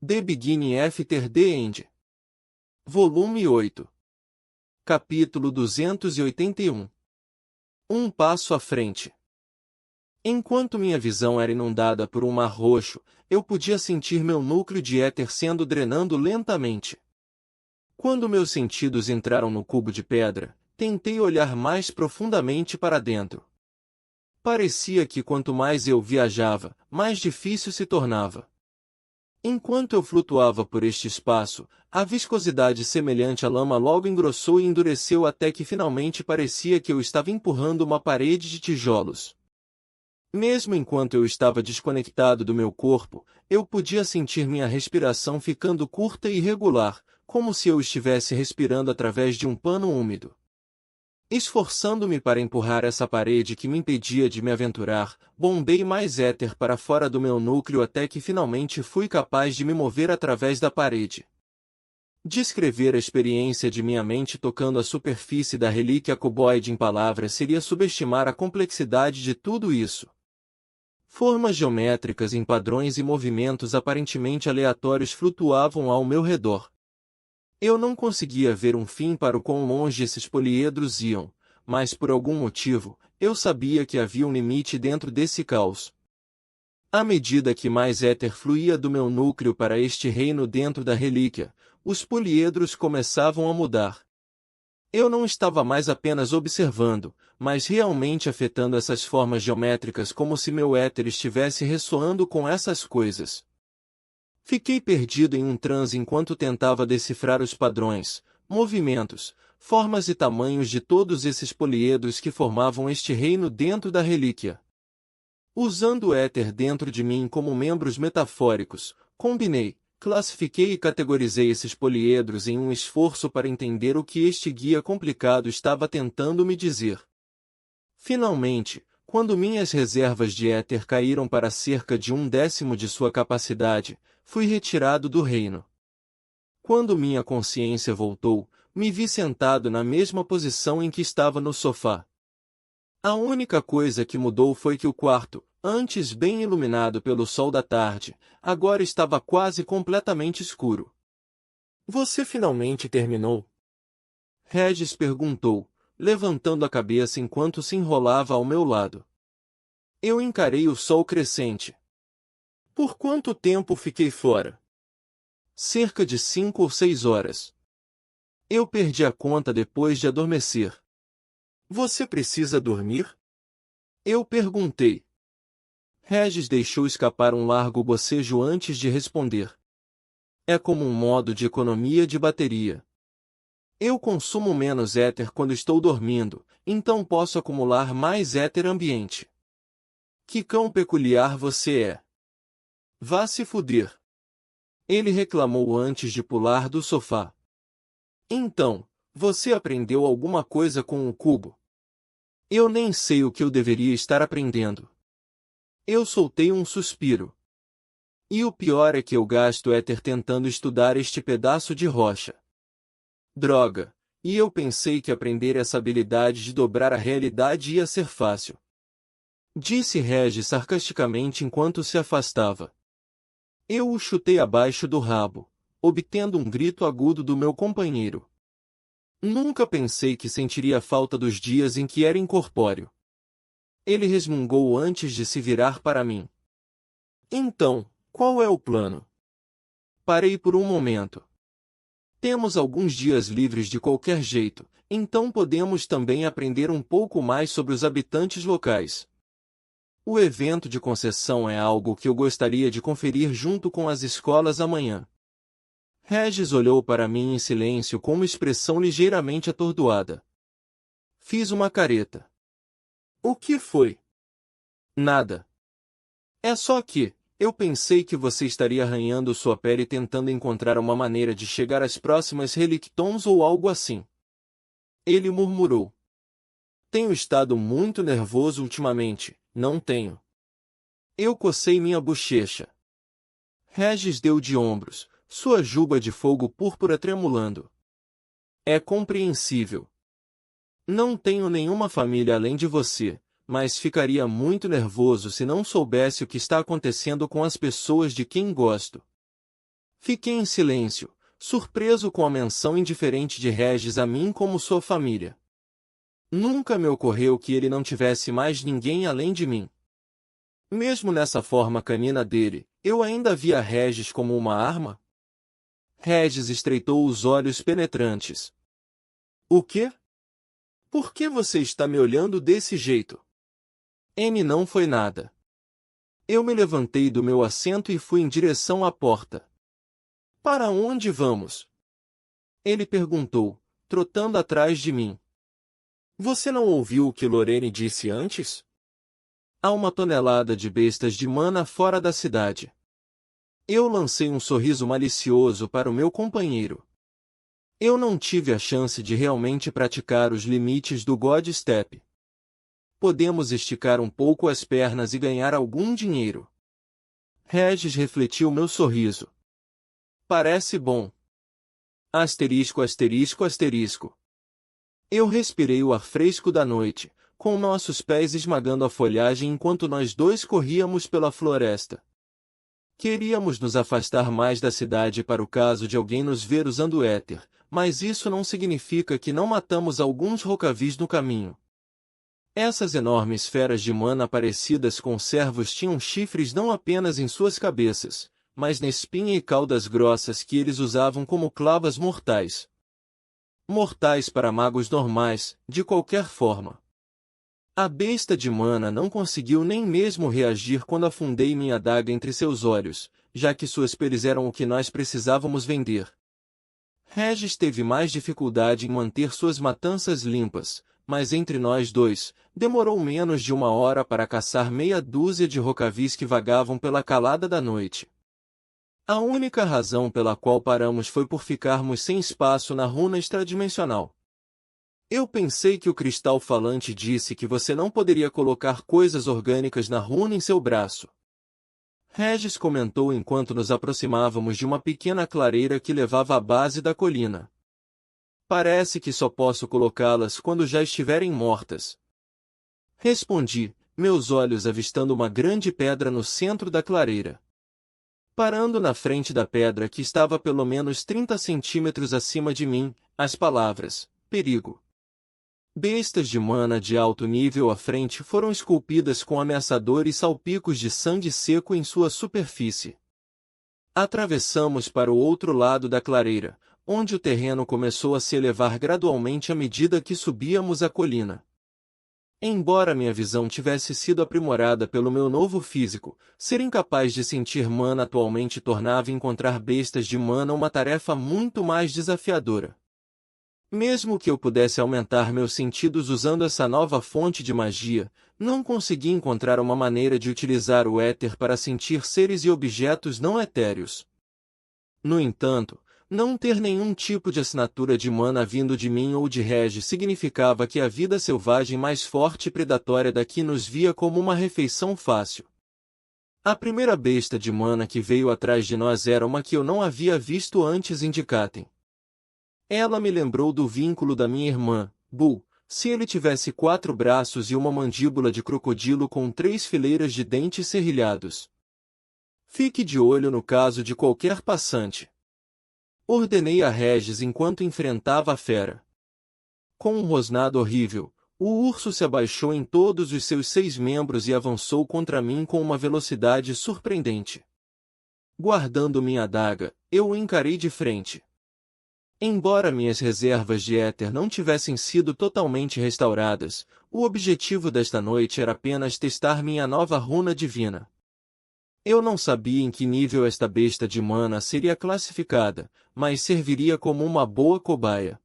The Beginning After the End. Volume 8. Capítulo 281. Um passo à frente. Enquanto minha visão era inundada por um mar roxo, eu podia sentir meu núcleo de éter sendo drenando lentamente. Quando meus sentidos entraram no cubo de pedra, tentei olhar mais profundamente para dentro. Parecia que quanto mais eu viajava, mais difícil se tornava. Enquanto eu flutuava por este espaço, a viscosidade semelhante à lama logo engrossou e endureceu até que finalmente parecia que eu estava empurrando uma parede de tijolos. Mesmo enquanto eu estava desconectado do meu corpo, eu podia sentir minha respiração ficando curta e irregular, como se eu estivesse respirando através de um pano úmido. Esforçando-me para empurrar essa parede que me impedia de me aventurar, bombei mais éter para fora do meu núcleo até que finalmente fui capaz de me mover através da parede. Descrever a experiência de minha mente tocando a superfície da relíquia cuboide em palavras seria subestimar a complexidade de tudo isso. Formas geométricas em padrões e movimentos aparentemente aleatórios flutuavam ao meu redor. Eu não conseguia ver um fim para o quão longe esses poliedros iam, mas por algum motivo, eu sabia que havia um limite dentro desse caos. À medida que mais éter fluía do meu núcleo para este reino dentro da relíquia, os poliedros começavam a mudar. Eu não estava mais apenas observando, mas realmente afetando essas formas geométricas como se meu éter estivesse ressoando com essas coisas. Fiquei perdido em um transe enquanto tentava decifrar os padrões, movimentos, formas e tamanhos de todos esses poliedros que formavam este reino dentro da relíquia. Usando o éter dentro de mim como membros metafóricos, combinei, classifiquei e categorizei esses poliedros em um esforço para entender o que este guia complicado estava tentando me dizer. Finalmente, quando minhas reservas de éter caíram para cerca de 1/10 de sua capacidade, fui retirado do reino. Quando minha consciência voltou, me vi sentado na mesma posição em que estava no sofá. A única coisa que mudou foi que o quarto, antes bem iluminado pelo sol da tarde, agora estava quase completamente escuro. Você finalmente terminou? Regis perguntou, levantando a cabeça enquanto se enrolava ao meu lado. Eu encarei o sol crescente. Por quanto tempo fiquei fora? Cerca de 5 ou 6 horas. Eu perdi a conta depois de adormecer. Você precisa dormir? Eu perguntei. Regis deixou escapar um largo bocejo antes de responder. É como um modo de economia de bateria. Eu consumo menos éter quando estou dormindo, então posso acumular mais éter ambiente. Que cão peculiar você é! Vá se fuder! Ele reclamou antes de pular do sofá. Então, você aprendeu alguma coisa com o cubo? Eu nem sei o que eu deveria estar aprendendo. Eu soltei um suspiro. E o pior é que eu gasto éter tentando estudar este pedaço de rocha. Droga! E eu pensei que aprender essa habilidade de dobrar a realidade ia ser fácil. Disse Regis sarcasticamente enquanto se afastava. Eu o chutei abaixo do rabo, obtendo um grito agudo do meu companheiro. Nunca pensei que sentiria falta dos dias em que era incorpóreo. Ele resmungou antes de se virar para mim. Então, qual é o plano? Parei por um momento. Temos alguns dias livres de qualquer jeito, então podemos também aprender um pouco mais sobre os habitantes locais. O evento de concessão é algo que eu gostaria de conferir junto com as escolas amanhã. Regis olhou para mim em silêncio com uma expressão ligeiramente atordoada. Fiz uma careta. O que foi? Nada. É só que, eu pensei que você estaria arranhando sua pele tentando encontrar uma maneira de chegar às próximas relictons ou algo assim. Ele murmurou. Tenho estado muito nervoso ultimamente, não tenho. Eu cocei minha bochecha. Regis deu de ombros, sua juba de fogo púrpura tremulando. É compreensível. Não tenho nenhuma família além de você, mas ficaria muito nervoso se não soubesse o que está acontecendo com as pessoas de quem gosto. Fiquei em silêncio, surpreso com a menção indiferente de Regis a mim como sua família. Nunca me ocorreu que ele não tivesse mais ninguém além de mim. Mesmo nessa forma canina dele, eu ainda via Regis como uma arma? Regis estreitou os olhos penetrantes. O quê? Por que você está me olhando desse jeito? M não foi nada. Eu me levantei do meu assento e fui em direção à porta. Para onde vamos? Ele perguntou, trotando atrás de mim. Você não ouviu o que Lorene disse antes? Há uma tonelada de bestas de mana fora da cidade. Eu lancei um sorriso malicioso para o meu companheiro. Eu não tive a chance de realmente praticar os limites do God Step. Podemos esticar um pouco as pernas e ganhar algum dinheiro. Regis refletiu meu sorriso. Parece bom. Asterisco, asterisco, asterisco. Eu respirei o ar fresco da noite, com nossos pés esmagando a folhagem enquanto nós dois corríamos pela floresta. Queríamos nos afastar mais da cidade para o caso de alguém nos ver usando éter, mas isso não significa que não matamos alguns rocavis no caminho. Essas enormes feras de mana parecidas com cervos tinham chifres não apenas em suas cabeças, mas na espinha e caudas grossas que eles usavam como clavas mortais. Mortais para magos normais, de qualquer forma. A besta de mana não conseguiu nem mesmo reagir quando afundei minha adaga entre seus olhos, já que suas peles eram o que nós precisávamos vender. Regis teve mais dificuldade em manter suas matanças limpas, mas entre nós dois, demorou menos de 1 hora para caçar meia dúzia de rocavis que vagavam pela calada da noite. A única razão pela qual paramos foi por ficarmos sem espaço na runa extradimensional. Eu pensei que o cristal falante disse que você não poderia colocar coisas orgânicas na runa em seu braço. Regis comentou enquanto nos aproximávamos de uma pequena clareira que levava à base da colina. Parece que só posso colocá-las quando já estiverem mortas. Respondi, meus olhos avistando uma grande pedra no centro da clareira. Parando na frente da pedra que estava pelo menos 30 centímetros acima de mim, as palavras, perigo. Bestas de mana de alto nível à frente foram esculpidas com ameaçadores salpicos de sangue seco em sua superfície. Atravessamos para o outro lado da clareira, onde o terreno começou a se elevar gradualmente à medida que subíamos a colina. Embora minha visão tivesse sido aprimorada pelo meu novo físico, ser incapaz de sentir mana atualmente tornava encontrar bestas de mana uma tarefa muito mais desafiadora. Mesmo que eu pudesse aumentar meus sentidos usando essa nova fonte de magia, não consegui encontrar uma maneira de utilizar o éter para sentir seres e objetos não etéreos. No entanto, não ter nenhum tipo de assinatura de mana vindo de mim ou de Regis significava que a vida selvagem mais forte e predatória daqui nos via como uma refeição fácil. A primeira besta de mana que veio atrás de nós era uma que eu não havia visto antes em Dikaten. Ela me lembrou do vínculo da minha irmã, Bull, se ele tivesse 4 braços e uma mandíbula de crocodilo com 3 fileiras de dentes serrilhados. Fique de olho no caso de qualquer passante. Ordenei a Regis enquanto enfrentava a fera. Com um rosnado horrível, o urso se abaixou em todos os seus 6 membros e avançou contra mim com uma velocidade surpreendente. Guardando minha adaga, eu o encarei de frente. Embora minhas reservas de éter não tivessem sido totalmente restauradas, o objetivo desta noite era apenas testar minha nova runa divina. Eu não sabia em que nível esta besta de mana seria classificada, mas serviria como uma boa cobaia.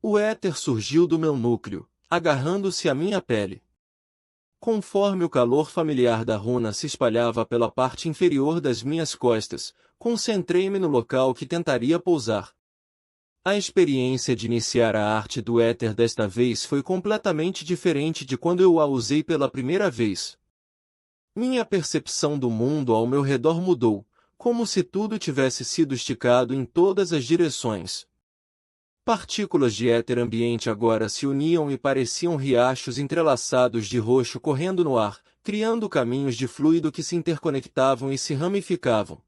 O éter surgiu do meu núcleo, agarrando-se à minha pele. Conforme o calor familiar da runa se espalhava pela parte inferior das minhas costas, concentrei-me no local que tentaria pousar. A experiência de iniciar a arte do éter desta vez foi completamente diferente de quando eu a usei pela primeira vez. Minha percepção do mundo ao meu redor mudou, como se tudo tivesse sido esticado em todas as direções. Partículas de éter ambiente agora se uniam e pareciam riachos entrelaçados de roxo correndo no ar, criando caminhos de fluido que se interconectavam e se ramificavam.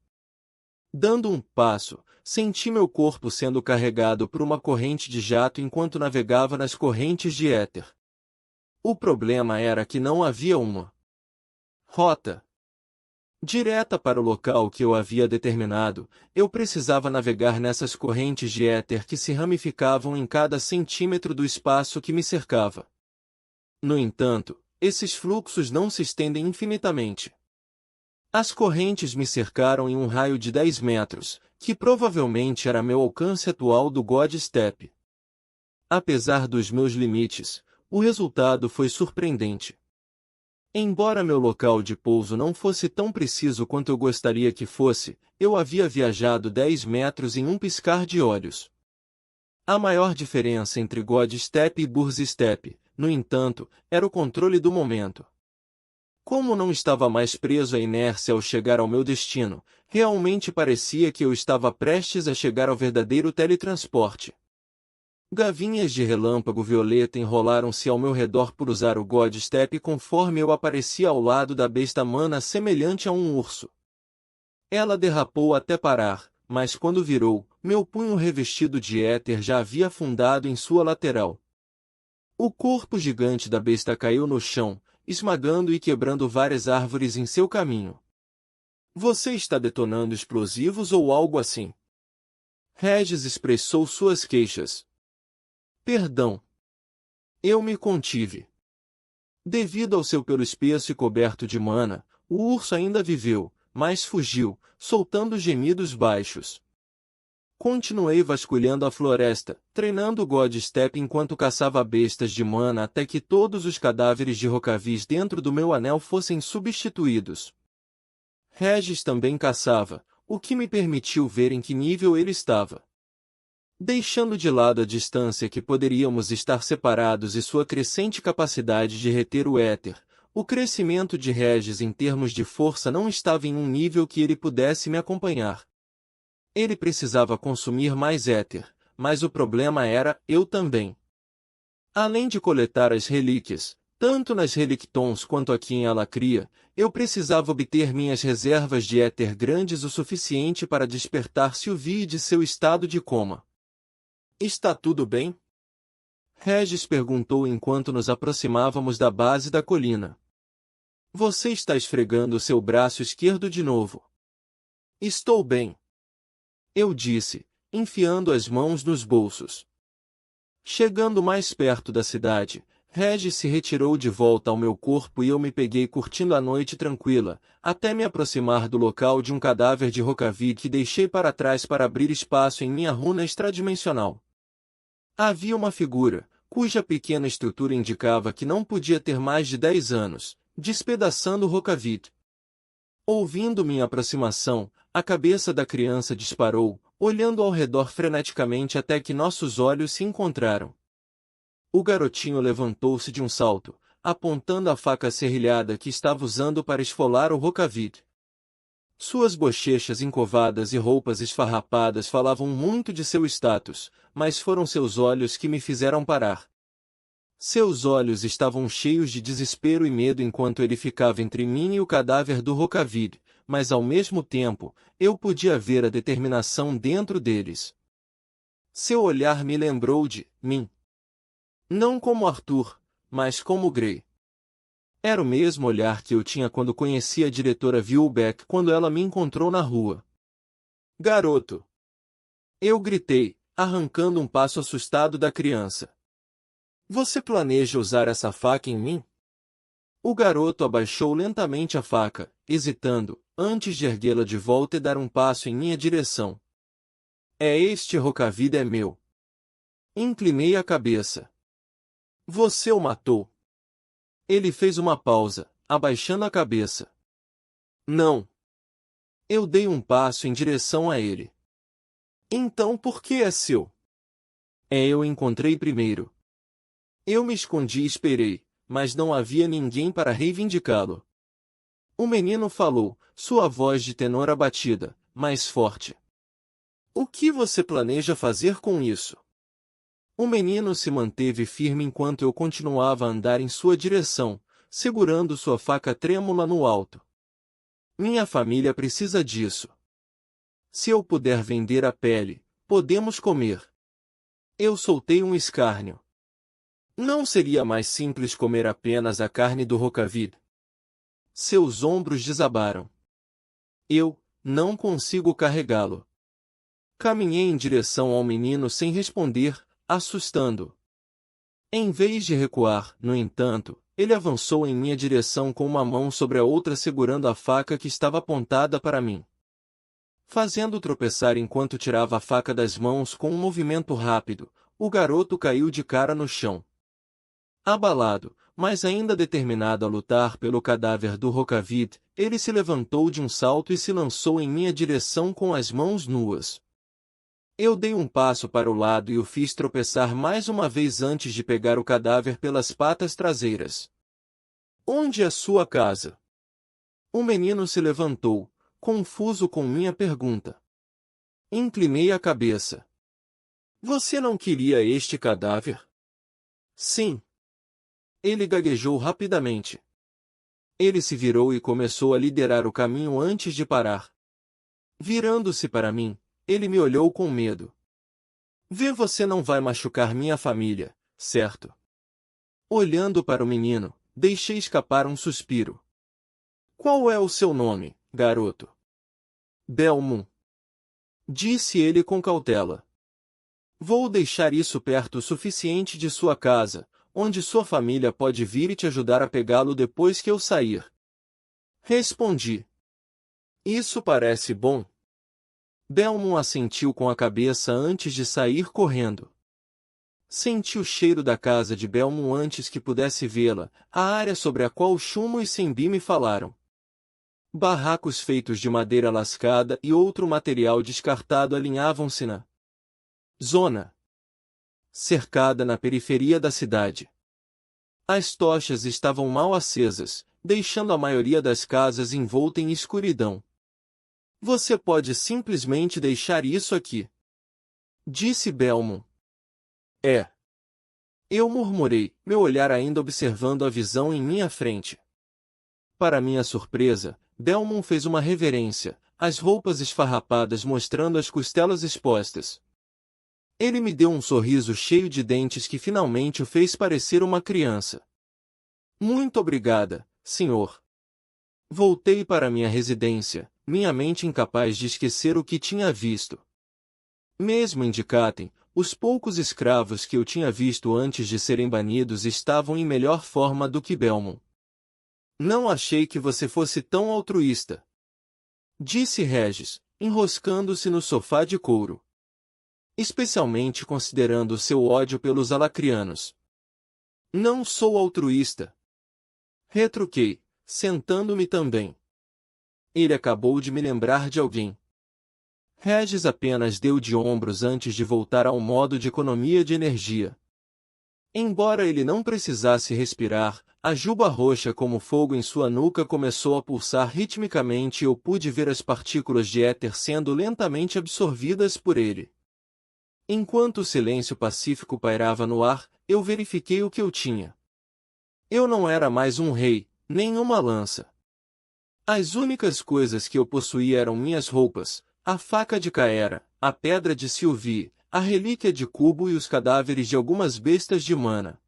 Dando um passo, senti meu corpo sendo carregado por uma corrente de jato enquanto navegava nas correntes de éter. O problema era que não havia uma rota direta para o local que eu havia determinado. Eu precisava navegar nessas correntes de éter que se ramificavam em cada centímetro do espaço que me cercava. No entanto, esses fluxos não se estendem infinitamente. As correntes me cercaram em um raio de 10 metros, que provavelmente era meu alcance atual do God Step. Apesar dos meus limites, o resultado foi surpreendente. Embora meu local de pouso não fosse tão preciso quanto eu gostaria que fosse, eu havia viajado 10 metros em um piscar de olhos. A maior diferença entre God Step e Burst Step, no entanto, era o controle do momento. Como não estava mais preso à inércia ao chegar ao meu destino, realmente parecia que eu estava prestes a chegar ao verdadeiro teletransporte. Gavinhas de relâmpago violeta enrolaram-se ao meu redor por usar o God Step conforme eu aparecia ao lado da besta mana semelhante a um urso. Ela derrapou até parar, mas quando virou, meu punho revestido de éter já havia afundado em sua lateral. O corpo gigante da besta caiu no chão, esmagando e quebrando várias árvores em seu caminho. Você está detonando explosivos ou algo assim? Regis expressou suas queixas. Perdão. Eu me contive. Devido ao seu pelo espesso e coberto de mana, o urso ainda viveu, mas fugiu, soltando gemidos baixos. Continuei vasculhando a floresta, treinando o God Step enquanto caçava bestas de mana até que todos os cadáveres de Rocavis dentro do meu anel fossem substituídos. Regis também caçava, o que me permitiu ver em que nível ele estava. Deixando de lado a distância que poderíamos estar separados e sua crescente capacidade de reter o éter, o crescimento de Regis em termos de força não estava em um nível que ele pudesse me acompanhar. Ele precisava consumir mais éter, mas o problema era eu também. Além de coletar as relíquias, tanto nas Relictons quanto aqui em Alacria, eu precisava obter minhas reservas de éter grandes o suficiente para despertar Sylvie de seu estado de coma. Está tudo bem? Regis perguntou enquanto nos aproximávamos da base da colina. Você está esfregando seu braço esquerdo de novo. Estou bem. Eu disse, enfiando as mãos nos bolsos. Chegando mais perto da cidade, Regis se retirou de volta ao meu corpo e eu me peguei curtindo a noite tranquila, até me aproximar do local de um cadáver de Rocavid que deixei para trás para abrir espaço em minha runa extradimensional. Havia uma figura, cuja pequena estrutura indicava que não podia ter mais de 10 anos, despedaçando Rocavid. Ouvindo minha aproximação, a cabeça da criança disparou, olhando ao redor freneticamente até que nossos olhos se encontraram. O garotinho levantou-se de um salto, apontando a faca serrilhada que estava usando para esfolar o Rocavid. Suas bochechas encovadas e roupas esfarrapadas falavam muito de seu status, mas foram seus olhos que me fizeram parar. Seus olhos estavam cheios de desespero e medo enquanto ele ficava entre mim e o cadáver do Rocavid, mas ao mesmo tempo, eu podia ver a determinação dentro deles. Seu olhar me lembrou de mim. Não como Arthur, mas como Grey. Era o mesmo olhar que eu tinha quando conheci a diretora Vilbeck quando ela me encontrou na rua. Garoto! Eu gritei, arrancando um passo assustado da criança. Você planeja usar essa faca em mim? O garoto abaixou lentamente a faca, hesitando, antes de erguê-la de volta e dar um passo em minha direção. Este Rocavid é meu. Inclinei a cabeça. Você o matou. Ele fez uma pausa, abaixando a cabeça. Não. Eu dei um passo em direção a ele. Então por que é seu? Eu encontrei primeiro. Eu me escondi e esperei, mas não havia ninguém para reivindicá-lo. O menino falou, sua voz de tenor abatida, mas forte. O que você planeja fazer com isso? O menino se manteve firme enquanto eu continuava a andar em sua direção, segurando sua faca trêmula no alto. Minha família precisa disso. Se eu puder vender a pele, podemos comer. Eu soltei um escárnio. Não seria mais simples comer apenas a carne do Rocavid? Seus ombros desabaram. Eu não consigo carregá-lo. Caminhei em direção ao menino sem responder, assustando-o. Em vez de recuar, no entanto, ele avançou em minha direção com uma mão sobre a outra segurando a faca que estava apontada para mim. Fazendo tropeçar enquanto tirava a faca das mãos com um movimento rápido, o garoto caiu de cara no chão. Abalado, mas ainda determinado a lutar pelo cadáver do Rocavid, ele se levantou de um salto e se lançou em minha direção com as mãos nuas. Eu dei um passo para o lado e o fiz tropeçar mais uma vez antes de pegar o cadáver pelas patas traseiras. Onde é sua casa? O menino se levantou, confuso com minha pergunta. Inclinei a cabeça. Você não queria este cadáver? Sim. Ele gaguejou rapidamente. Ele se virou e começou a liderar o caminho antes de parar. Virando-se para mim, ele me olhou com medo. Você não vai machucar minha família, certo? Olhando para o menino, deixei escapar um suspiro. Qual é o seu nome, garoto? Belmont. Disse ele com cautela. Vou deixar isso perto o suficiente de sua casa, onde sua família pode vir e te ajudar a pegá-lo depois que eu sair. Respondi. Isso parece bom. Belmont assentiu com a cabeça antes de sair correndo. Senti o cheiro da casa de Belmont antes que pudesse vê-la, a área sobre a qual Chumo e Sembi me falaram. Barracos feitos de madeira lascada e outro material descartado alinhavam-se na zona cercada na periferia da cidade. As tochas estavam mal acesas, deixando a maioria das casas envolta em escuridão. Você pode simplesmente deixar isso aqui, disse Belmont. É. Eu murmurei, meu olhar ainda observando a visão em minha frente. Para minha surpresa, Belmont fez uma reverência, as roupas esfarrapadas mostrando as costelas expostas. Ele me deu um sorriso cheio de dentes que finalmente o fez parecer uma criança. Muito obrigada, senhor. Voltei para minha residência, minha mente incapaz de esquecer o que tinha visto. Mesmo em Dicatem, os poucos escravos que eu tinha visto antes de serem banidos estavam em melhor forma do que Belmont. Não achei que você fosse tão altruísta, disse Regis, enroscando-se no sofá de couro. Especialmente considerando seu ódio pelos alacrianos. Não sou altruísta. Retruquei, sentando-me também. Ele acabou de me lembrar de alguém. Regis apenas deu de ombros antes de voltar ao modo de economia de energia. Embora ele não precisasse respirar, a juba roxa como fogo em sua nuca começou a pulsar ritmicamente e eu pude ver as partículas de éter sendo lentamente absorvidas por ele. Enquanto o silêncio pacífico pairava no ar, eu verifiquei o que eu tinha. Eu não era mais um rei, nem uma lança. As únicas coisas que eu possuía eram minhas roupas, a faca de Caera, a pedra de Sylvie, a relíquia de Cubo e os cadáveres de algumas bestas de mana.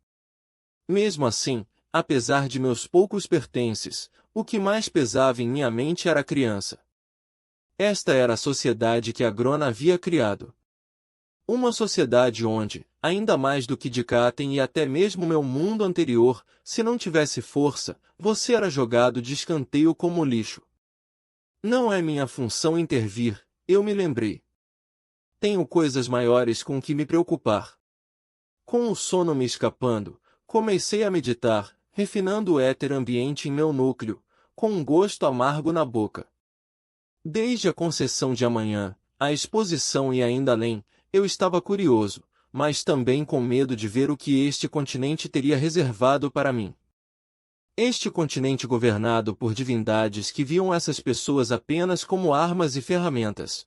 Mesmo assim, apesar de meus poucos pertences, o que mais pesava em minha mente era a criança. Esta era a sociedade que a Grona havia criado. Uma sociedade onde, ainda mais do que Dicatem e até mesmo meu mundo anterior, se não tivesse força, você era jogado de escanteio como lixo. Não é minha função intervir, eu me lembrei. Tenho coisas maiores com que me preocupar. Com o sono me escapando, comecei a meditar, refinando o éter ambiente em meu núcleo, com um gosto amargo na boca. Desde a concessão de amanhã, a exposição e ainda além, eu estava curioso, mas também com medo de ver o que este continente teria reservado para mim. Este continente governado por divindades que viam essas pessoas apenas como armas e ferramentas.